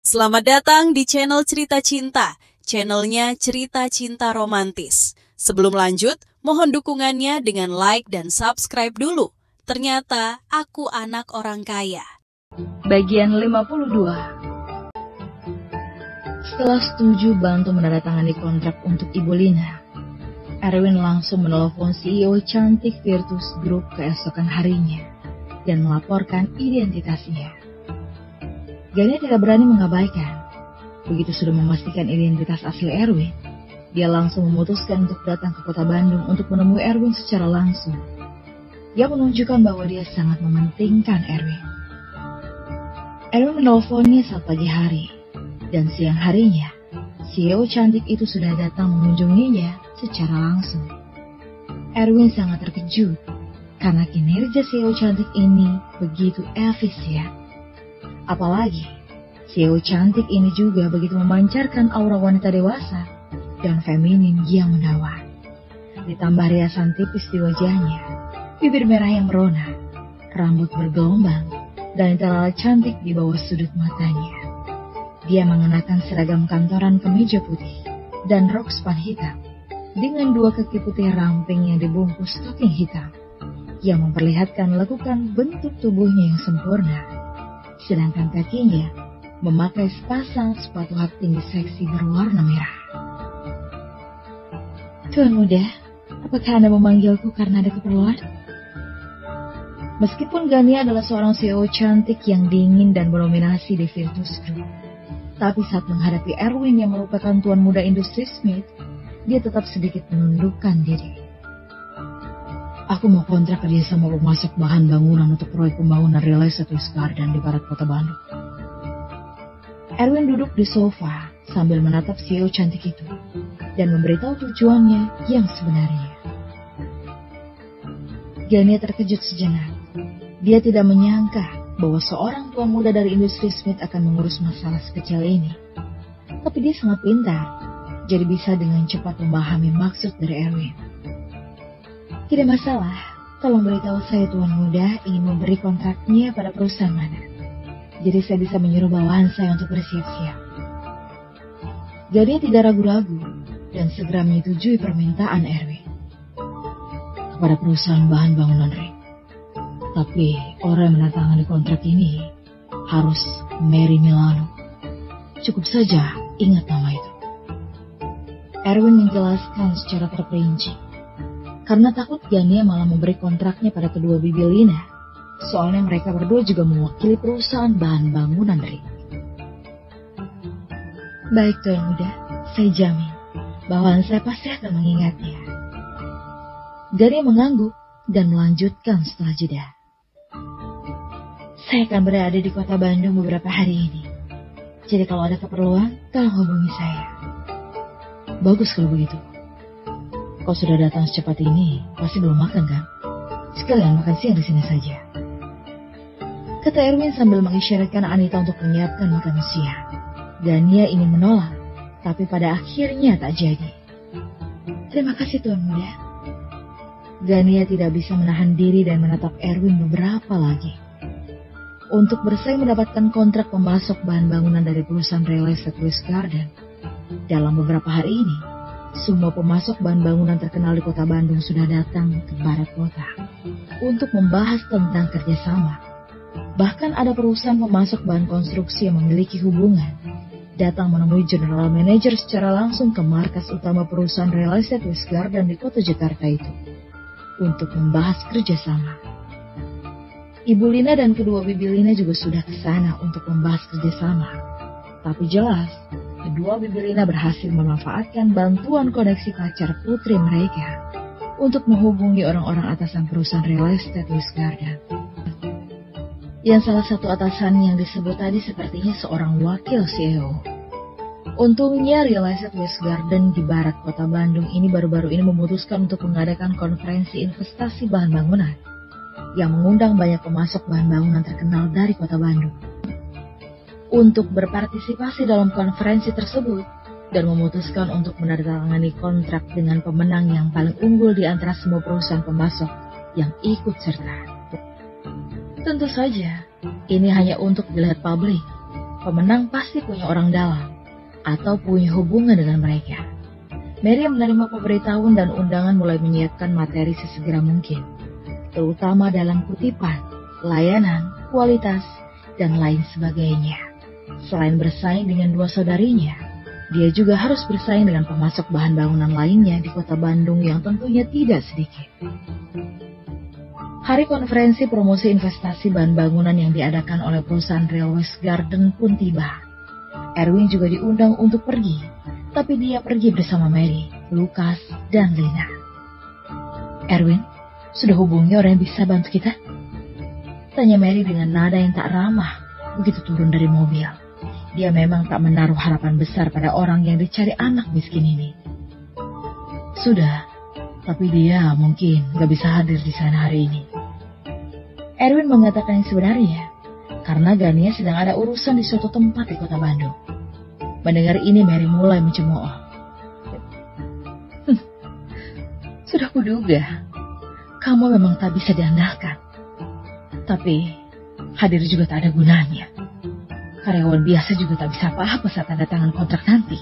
Selamat datang di channel Cerita Cinta, channelnya Cerita Cinta Romantis. Sebelum lanjut, mohon dukungannya dengan like dan subscribe dulu. Ternyata aku anak orang kaya. Bagian 52. Setelah setuju bantu menandatangani kontrak untuk Ibu Lina, Erwin langsung menelepon CEO cantik Virtus Group keesokan harinya dan melaporkan identitasnya. Gania tidak berani mengabaikan. Begitu sudah memastikan identitas asli Erwin, dia langsung memutuskan untuk datang ke kota Bandung untuk menemui Erwin secara langsung. Dia menunjukkan bahwa dia sangat mementingkan Erwin. Erwin menelponnya saat pagi hari, dan siang harinya, CEO cantik itu sudah datang mengunjunginya secara langsung. Erwin sangat terkejut karena kinerja CEO cantik ini begitu efisien. Apalagi, CEO cantik ini juga begitu memancarkan aura wanita dewasa dan feminin yang menawan. Ditambah riasan tipis di wajahnya, bibir merah yang merona, rambut bergelombang, dan terlalu cantik di bawah sudut matanya. Dia mengenakan seragam kantoran kemeja putih dan rok span hitam dengan dua kaki putih ramping yang dibungkus stocking hitam yang memperlihatkan lekukan bentuk tubuhnya yang sempurna. Sedangkan kakinya memakai sepasang sepatu hak tinggi seksi berwarna merah. Tuan muda, apakah Anda memanggilku karena ada keperluan? Meskipun Gania adalah seorang CEO cantik yang dingin dan berdominasi di Virtus Group, tapi saat menghadapi Erwin yang merupakan tuan muda industri Smith, dia tetap sedikit menundukkan diri. Aku mau kontrak kerja sama pemasok bahan bangunan untuk proyek pembangunan Real Estate West Garden di barat kota Bandung. Erwin duduk di sofa sambil menatap CEO cantik itu dan memberitahu tujuannya yang sebenarnya. Gania terkejut sejenak. Dia tidak menyangka bahwa seorang tuan muda dari industri Smith akan mengurus masalah sekecil ini. Tapi dia sangat pintar, jadi bisa dengan cepat memahami maksud dari Erwin. Tidak masalah, tolong beritahu saya tuan muda ingin memberi kontraknya pada perusahaan mana. Jadi saya bisa menyuruh bawahan saya untuk bersiap-siap. Gania tidak ragu-ragu dan segera menyetujui permintaan Erwin. Kepada perusahaan bahan bangunan ring. Tapi orang yang menandatangani kontrak ini harus Mary Milano. Cukup saja ingat nama itu. Erwin menjelaskan secara terperinci. Karena takut Gania malah memberi kontraknya pada kedua bibi Lina. Soalnya mereka berdua juga mewakili perusahaan bahan bangunan ring. Baik tuan muda, saya jamin bahwa saya pasti akan mengingatnya. Gania mengangguk dan melanjutkan setelah jeda. Saya akan berada di kota Bandung beberapa hari ini. Jadi kalau ada keperluan, tolong hubungi saya. Bagus kalau begitu. Kau sudah datang secepat ini, pasti belum makan kan? Sekalian makan siang di sini saja. Kata Erwin sambil mengisyaratkan Anita untuk menyiapkan makan siang. Gania ingin menolak, tapi pada akhirnya tak jadi. Terima kasih tuan muda. Gania tidak bisa menahan diri dan menatap Erwin beberapa lagi. Untuk bersaing mendapatkan kontrak pemasok bahan bangunan dari perusahaan Real Estate West Garden. Dalam beberapa hari ini, semua pemasok bahan bangunan terkenal di kota Bandung sudah datang ke barat kota untuk membahas tentang kerjasama. Bahkan ada perusahaan pemasok bahan konstruksi yang memiliki hubungan datang menemui General Manager secara langsung ke markas utama perusahaan Real Estate West Garden di kota Jakarta itu untuk membahas kerjasama. Ibu Lina dan kedua bibi Lina juga sudah ke sana untuk membahas kerjasama. Tapi jelas, kedua bibi Lina berhasil memanfaatkan bantuan koneksi pacar putri mereka untuk menghubungi orang-orang atasan perusahaan Real Estate West Garden. Yang salah satu atasan yang disebut tadi sepertinya seorang wakil CEO. Untungnya Real Estate West Garden di barat kota Bandung ini baru-baru ini memutuskan untuk mengadakan konferensi investasi bahan bangunan yang mengundang banyak pemasok bahan bangunan terkenal dari kota Bandung untuk berpartisipasi dalam konferensi tersebut dan memutuskan untuk menandatangani kontrak dengan pemenang yang paling unggul di antara semua perusahaan pemasok yang ikut serta. Tentu saja, ini hanya untuk dilihat publik, pemenang pasti punya orang dalam atau punya hubungan dengan mereka. Mary menerima pemberitahuan dan undangan mulai menyiapkan materi sesegera mungkin, terutama dalam kutipan, layanan, kualitas, dan lain sebagainya. Selain bersaing dengan dua saudarinya, dia juga harus bersaing dengan pemasok bahan bangunan lainnya di kota Bandung yang tentunya tidak sedikit. Hari konferensi promosi investasi bahan bangunan yang diadakan oleh perusahaan Real West Garden pun tiba. Erwin juga diundang untuk pergi, tapi dia pergi bersama Mary, Lukas, dan Lina. Erwin, sudah hubungi orang yang bisa bantu kita? Tanya Mary dengan nada yang tak ramah begitu turun dari mobil. Dia memang tak menaruh harapan besar pada orang yang dicari anak miskin ini. Sudah, tapi dia mungkin gak bisa hadir di sana hari ini. Erwin mengatakan yang sebenarnya, karena Gania sedang ada urusan di suatu tempat di kota Bandung. Mendengar ini Mary mulai mencemooh. Sudah kuduga, kamu memang tak bisa diandalkan. Tapi, hadir juga tak ada gunanya. Karyawan biasa juga tak bisa apa-apa saat tanda tangan kontrak nanti.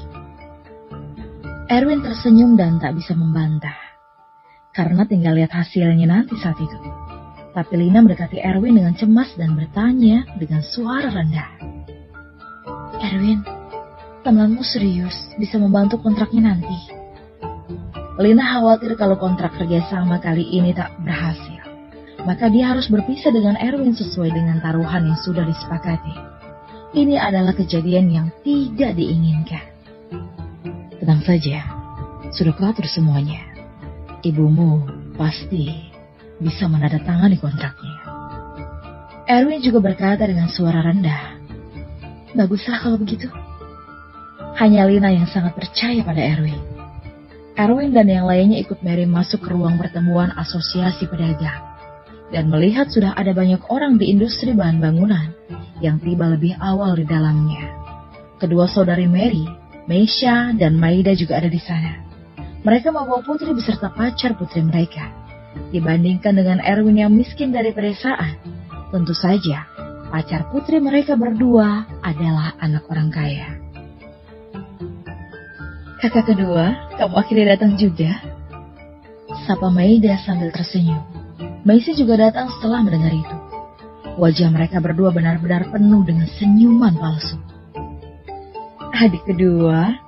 Erwin tersenyum dan tak bisa membantah, karena tinggal lihat hasilnya nanti saat itu. Tapi Lina mendekati Erwin dengan cemas dan bertanya dengan suara rendah. Erwin, temanmu serius bisa membantu kontraknya nanti? Lina khawatir kalau kontrak kerjasama kali ini tak berhasil. Maka dia harus berpisah dengan Erwin sesuai dengan taruhan yang sudah disepakati. Ini adalah kejadian yang tidak diinginkan. Tenang saja, sudah kuatur semuanya. Ibumu pasti bisa menandatangani kontraknya. Erwin juga berkata dengan suara rendah. Baguslah kalau begitu. Hanya Lina yang sangat percaya pada Erwin. Erwin dan yang lainnya ikut Mary masuk ke ruang pertemuan asosiasi pedagang. Dan melihat sudah ada banyak orang di industri bahan bangunan yang tiba lebih awal di dalamnya. Kedua saudari Mary, Meisha, dan Maida juga ada di sana. Mereka membawa putri beserta pacar putri mereka. Dibandingkan dengan Erwin yang miskin dari pedesaan, tentu saja pacar putri mereka berdua adalah anak orang kaya. Kakak kedua, kamu akhirnya datang juga? Sapa Maida sambil tersenyum. Maisy juga datang setelah mendengar itu. Wajah mereka berdua benar-benar penuh dengan senyuman palsu. Adik kedua,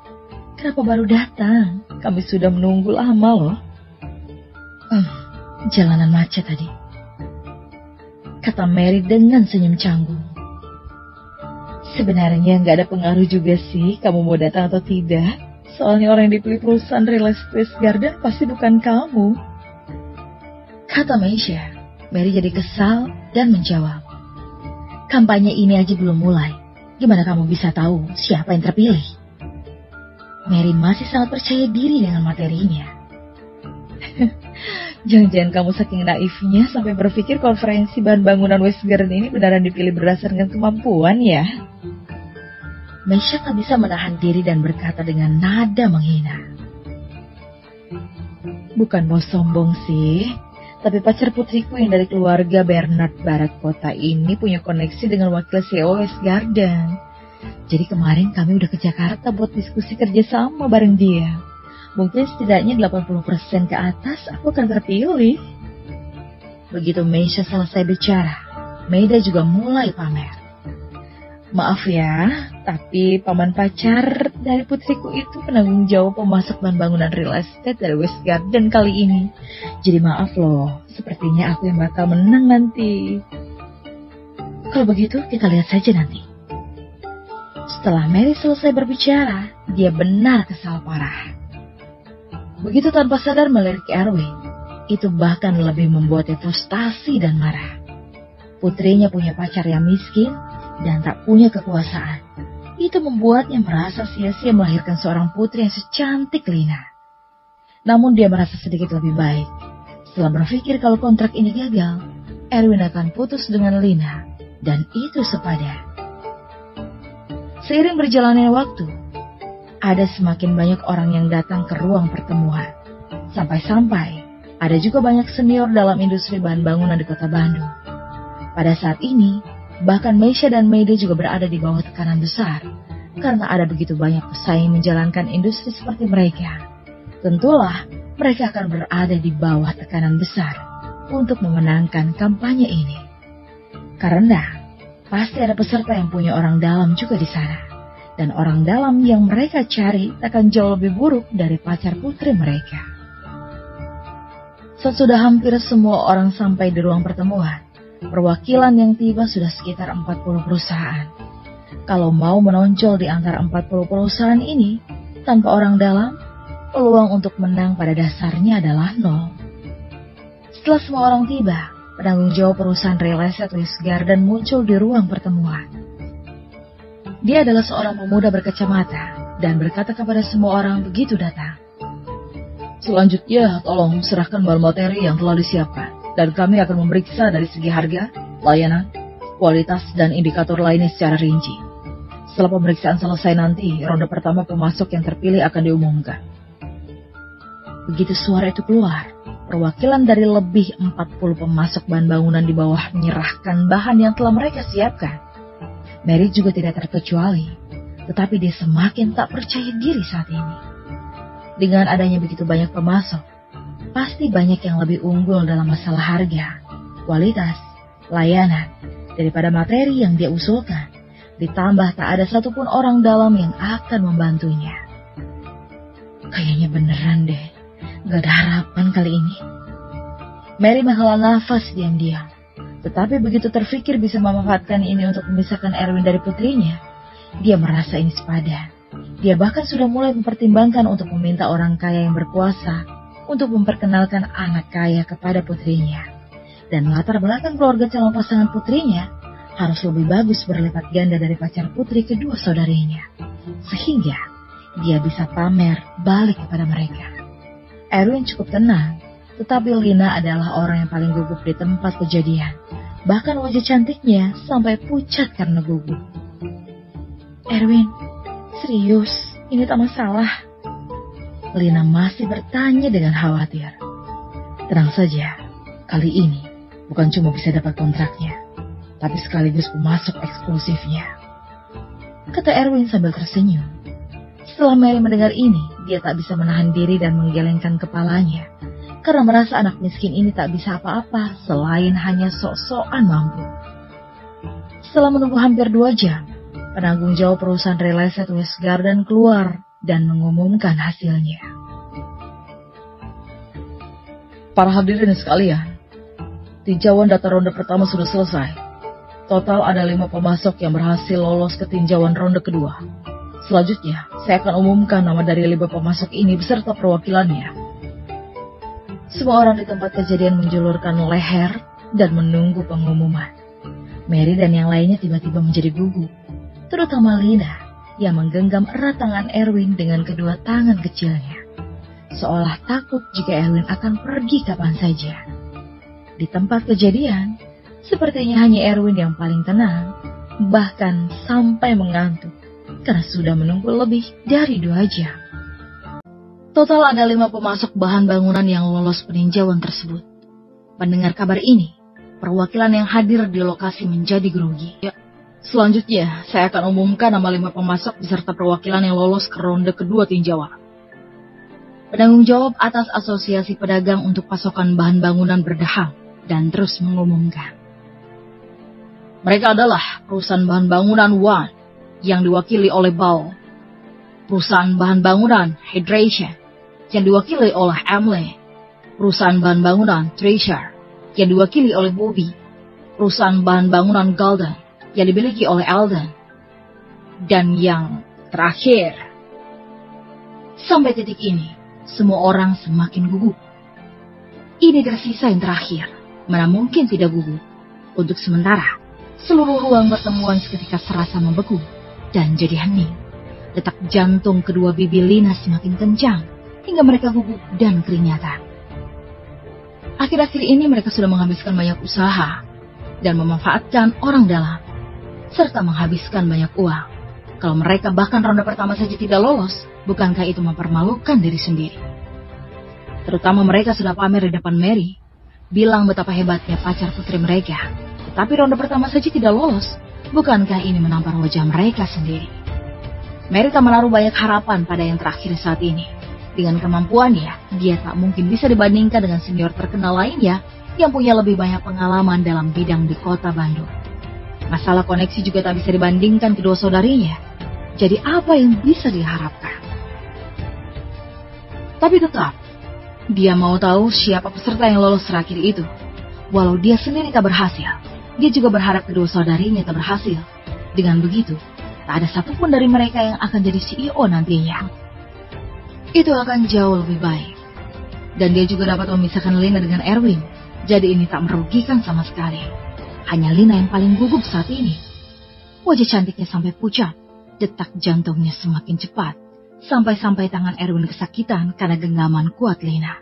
kenapa baru datang? Kami sudah menunggu lama loh. Jalanan macet tadi, kata Mary dengan senyum canggung. Sebenarnya nggak ada pengaruh juga sih kamu mau datang atau tidak. Soalnya orang yang dipilih perusahaan Real West Garden pasti bukan kamu, kata Meisha. Mary jadi kesal dan menjawab. Kampanye ini aja belum mulai. Gimana kamu bisa tahu siapa yang terpilih? Mary masih sangat percaya diri dengan materinya. Jangan-jangan kamu saking naifnya sampai berpikir konferensi bahan bangunan West Garden ini beneran dipilih berdasarkan kemampuan ya? Meisha tak bisa menahan diri dan berkata dengan nada menghina. Bukan mau sombong sih, tapi pacar putriku yang dari keluarga Bernard Barat Kota ini punya koneksi dengan wakil CEO West Garden. Jadi kemarin kami udah ke Jakarta buat diskusi kerjasama bareng dia. Mungkin setidaknya 80% ke atas aku akan terpilih. Begitu Meisha selesai bicara, Maida juga mulai pamer. Maaf ya, tapi paman pacar dari putriku itu penanggung jawab pemasok bahan bangunan real estate dari West Garden kali ini. Jadi maaf loh, sepertinya aku yang bakal menang nanti. Kalau begitu kita lihat saja nanti. Setelah Mary selesai berbicara, dia benar kesal parah. Begitu tanpa sadar melirik Erwin, itu bahkan lebih membuatnya frustasi dan marah. Putrinya punya pacar yang miskin dan tak punya kekuasaan. Itu membuatnya merasa sia-sia melahirkan seorang putri yang secantik Lina. Namun dia merasa sedikit lebih baik. Setelah berpikir kalau kontrak ini gagal, Erwin akan putus dengan Lina, dan itu sepadan. Seiring berjalannya waktu, ada semakin banyak orang yang datang ke ruang pertemuan. Sampai-sampai ada juga banyak senior dalam industri bahan bangunan di kota Bandung. Pada saat ini, Bahkan Meisha dan Mayday juga berada di bawah tekanan besar, karena ada begitu banyak pesaing menjalankan industri seperti mereka. Tentulah mereka akan berada di bawah tekanan besar untuk memenangkan kampanye ini. Karena pasti ada peserta yang punya orang dalam juga di sana. Dan orang dalam yang mereka cari akan jauh lebih buruk dari pacar putri mereka. Sesudah hampir semua orang sampai di ruang pertemuan, perwakilan yang tiba sudah sekitar 40 perusahaan. Kalau mau menonjol di antara 40 perusahaan ini, tanpa orang dalam, peluang untuk menang pada dasarnya adalah nol. Setelah semua orang tiba, penanggung jawab perusahaan real estate West Garden muncul di ruang pertemuan. Dia adalah seorang pemuda berkacamata dan berkata kepada semua orang begitu datang. Selanjutnya, tolong serahkan bahan materi yang telah disiapkan, dan kami akan memeriksa dari segi harga, layanan, kualitas, dan indikator lainnya secara rinci. Setelah pemeriksaan selesai nanti, ronde pertama pemasok yang terpilih akan diumumkan. Begitu suara itu keluar, perwakilan dari lebih 40 pemasok bahan bangunan di bawah menyerahkan bahan yang telah mereka siapkan. Mary juga tidak terkecuali, tetapi dia semakin tak percaya diri saat ini. Dengan adanya begitu banyak pemasok, pasti banyak yang lebih unggul dalam masalah harga, kualitas, layanan, daripada materi yang dia usulkan. Ditambah tak ada satupun orang dalam yang akan membantunya. Kayaknya beneran deh, gak ada harapan kali ini. Mary menghela nafas diam-diam. Tetapi begitu terfikir bisa memanfaatkan ini untuk memisahkan Erwin dari putrinya, dia merasa ini sepadan. Dia bahkan sudah mulai mempertimbangkan untuk meminta orang kaya yang berkuasa untuk memperkenalkan anak kaya kepada putrinya. Dan latar belakang keluarga calon pasangan putrinya harus lebih bagus berlipat ganda dari pacar putri kedua saudarinya. Sehingga dia bisa pamer balik kepada mereka. Erwin cukup tenang, tetapi Lina adalah orang yang paling gugup di tempat kejadian. Bahkan wajah cantiknya sampai pucat karena gugup. Erwin, serius, ini tak masalah. Lina masih bertanya dengan khawatir. Tenang saja, kali ini bukan cuma bisa dapat kontraknya, tapi sekaligus pemasok eksklusifnya, kata Erwin sambil tersenyum. Setelah Mary mendengar ini, dia tak bisa menahan diri dan menggelengkan kepalanya, karena merasa anak miskin ini tak bisa apa-apa selain hanya sok-sokan mampu. Setelah menunggu hampir 2 jam, penanggung jawab perusahaan real estate West Garden keluar dan mengumumkan hasilnya. Para hadirin sekalian, tinjauan data ronde pertama sudah selesai. Total ada 5 pemasok yang berhasil lolos ke tinjauan ronde kedua. Selanjutnya, saya akan umumkan nama dari 5 pemasok ini beserta perwakilannya. Semua orang di tempat kejadian menjulurkan leher dan menunggu pengumuman. Mary dan yang lainnya tiba-tiba menjadi gugup, terutama Lina yang menggenggam erat tangan Erwin dengan kedua tangan kecilnya, seolah takut jika Erwin akan pergi kapan saja. Di tempat kejadian, sepertinya hanya Erwin yang paling tenang, bahkan sampai mengantuk, karena sudah menunggu lebih dari 2 jam. Total ada 5 pemasok bahan bangunan yang lolos peninjauan tersebut. Mendengar kabar ini, perwakilan yang hadir di lokasi menjadi grogi. Selanjutnya, saya akan umumkan nama 5 pemasok beserta perwakilan yang lolos ke ronde kedua tinjauan. Penanggung jawab atas Asosiasi Pedagang untuk Pasokan Bahan Bangunan berdeham dan terus mengumumkan. Mereka adalah perusahaan bahan bangunan One yang diwakili oleh Bao, perusahaan bahan bangunan Hydration yang diwakili oleh Emily, perusahaan bahan bangunan Treasure yang diwakili oleh Bobby, perusahaan bahan bangunan Golden yang dimiliki oleh Alden, dan yang terakhir. Sampai titik ini, semua orang semakin gugup. Ini tersisa yang terakhir, mana mungkin tidak gugup. Untuk sementara, seluruh ruang pertemuan seketika serasa membeku dan jadi hening. Detak jantung kedua bibi Lina semakin kencang, hingga mereka gugup dan keringatan. Akhir-akhir ini mereka sudah menghabiskan banyak usaha dan memanfaatkan orang dalam, serta menghabiskan banyak uang. Kalau mereka bahkan ronde pertama saja tidak lolos, bukankah itu mempermalukan diri sendiri? Terutama mereka sudah pamer di depan Mary, bilang betapa hebatnya pacar putri mereka. Tapi ronde pertama saja tidak lolos. Bukankah ini menampar wajah mereka sendiri? Mary tak menaruh banyak harapan pada yang terakhir saat ini. Dengan kemampuannya, dia tak mungkin bisa dibandingkan dengan senior terkenal lainnya yang punya lebih banyak pengalaman dalam bidang di kota Bandung. Masalah koneksi juga tak bisa dibandingkan kedua saudarinya. Jadi apa yang bisa diharapkan? Tapi tetap, dia mau tahu siapa peserta yang lolos terakhir itu. Walau dia sendiri tak berhasil, dia juga berharap kedua saudarinya tak berhasil. Dengan begitu, tak ada satupun dari mereka yang akan jadi CEO nantinya. Itu akan jauh lebih baik. Dan dia juga dapat memisahkan Lina dengan Erwin. Jadi ini tak merugikan sama sekali. Hanya Lina yang paling gugup saat ini. Wajah cantiknya sampai pucat. Detak jantungnya semakin cepat. Sampai-sampai tangan Erwin kesakitan karena genggaman kuat Lina.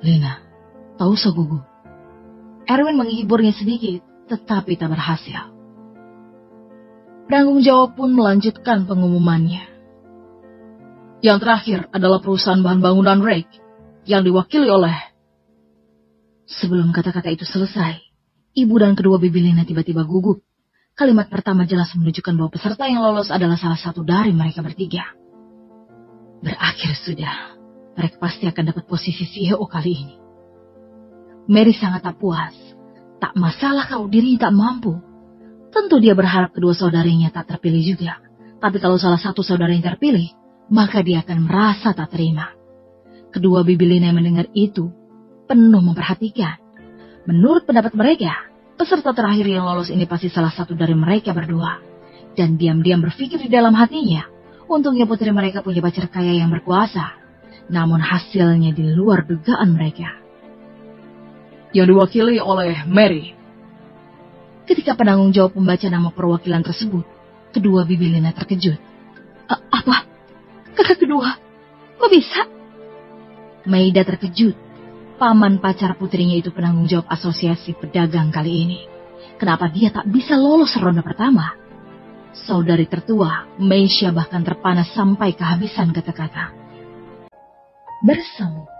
Lina, tak usah gugup. Erwin menghiburnya sedikit, tetapi tak berhasil. Penanggung jawab pun melanjutkan pengumumannya. Yang terakhir adalah perusahaan bahan bangunan Rake yang diwakili oleh... Sebelum kata-kata itu selesai, ibu dan kedua bibi Lina tiba-tiba gugup. Kalimat pertama jelas menunjukkan bahwa peserta yang lolos adalah salah satu dari mereka bertiga. Berakhir sudah. Mereka pasti akan dapat posisi CEO kali ini. Mary sangat tak puas. Tak masalah kalau dirinya tak mampu. Tentu dia berharap kedua saudarinya tak terpilih juga. Tapi kalau salah satu saudara yang terpilih, maka dia akan merasa tak terima. Kedua bibi Lina yang mendengar itu penuh memperhatikan. Menurut pendapat mereka, peserta terakhir yang lolos ini pasti salah satu dari mereka berdua. Dan diam-diam berpikir di dalam hatinya, untungnya putri mereka punya pacar kaya yang berkuasa. Namun hasilnya di luar dugaan mereka. Yang diwakili oleh Mary. Ketika penanggung jawab membaca nama perwakilan tersebut, kedua bibi Lina terkejut. Apa? Kakak kedua? Kok bisa? Maida terkejut. Paman pacar putrinya itu penanggung jawab asosiasi pedagang kali ini. Kenapa dia tak bisa lolos ronde pertama? Saudari tertua, Meisha bahkan terpana sampai kehabisan kata-kata. Bersemu